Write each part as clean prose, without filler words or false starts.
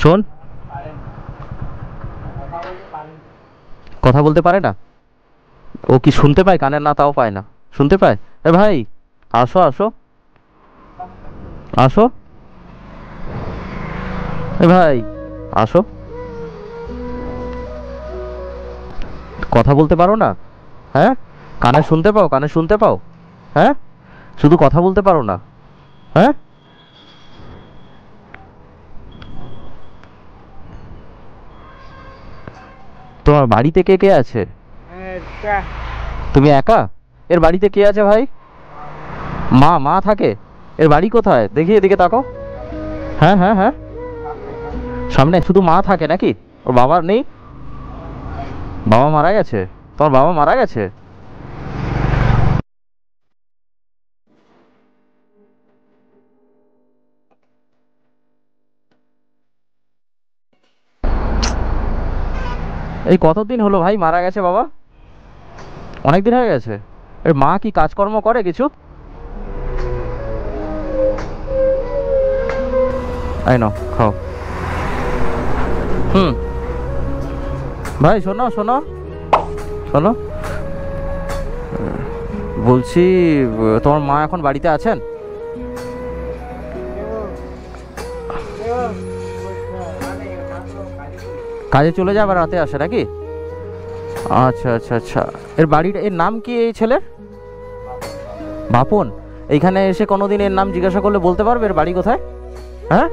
শোন, কথা বলতে পারে না। ও কি শুনতে পায়? কানের না তাও পায় না, শুনতে পায়। এ ভাই, আসো আসো আসো। এ ভাই, আসো। কথা বলতে পারো না? হ্যাঁ, কানে শুনতে পাও? কানে শুনতে পাও? হ্যাঁ, শুধু কথা বলতে পারো না? হ্যাঁ, তোমার বাড়িতে কে কে আছে? তুমি একা? এর বাড়িতে কে আছে ভাই? মা, মা থাকে? এর বাড়ি কোথায় দেখি, এদিকে তাকাও। হ্যাঁ হ্যাঁ হ্যাঁ, সামনে শুধু মা থাকে নাকি? ওর বাবা নেই? বাবা মারা গেছে? তোমার বাবা মারা গেছে? এই কতদিন হলো ভাই মারা গেছে বাবা? অনেক দিন হয়ে গেছে। এর মা কি কাজকর্ম করে কিছু? এই নাও, খাও। হুম। ভাই শোনো শোনো শোনো, বলছি, তোমার মা এখন বাড়িতে আছেন? কাজে চলে যায় আবার রাতে আসে নাকি? আচ্ছা আচ্ছা আচ্ছা। এর বাড়িটা, এর নাম কি এই ছেলের? বাপন। এইখানে এসে কোনোদিন এর নাম জিজ্ঞাসা করলে বলতে পারবে এর বাড়ি কোথায়? হ্যাঁ।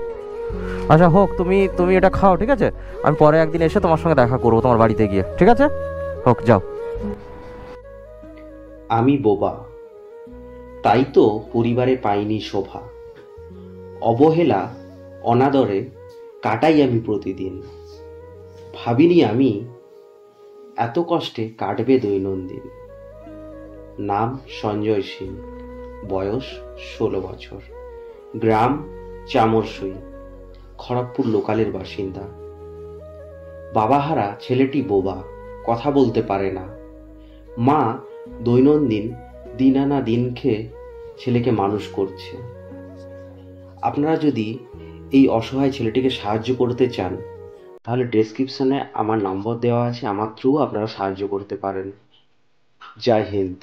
আচ্ছা হোক, তুমি তুমি এটা খাও, ঠিক আছে? আমি পরে একদিন এসে তোমার সঙ্গে দেখা করবো তোমার বাড়িতে গিয়ে, ঠিক আছে? হোক, যাও। আমি বোবা, তাই তো পরিবারে পাইনি শোভা। অবহেলা, অনাদরে কাটাই আমি প্রতিদিন। ভাবিনি আমি এত কষ্টে কাটবে দৈনন্দিন। নাম সঞ্জয় সিং, বয়স 16 বছর, গ্রাম চামরসই, খড়গপুর লোকালের বাসিন্দা। বাবাহারা ছেলেটি বোবা, কথা বলতে পারে না। মা দৈনন্দিন দিন আনা দিন খেয়ে ছেলেকে মানুষ করছে। আপনারা যদি এই অসহায় ছেলেটিকে সাহায্য করতে চান, তাহলে ডেসক্রিপশনে আমার নম্বর দেওয়া আছে, আমার থ্রু আপনারা সাহায্য করতে পারেন। জয় হিন্দ।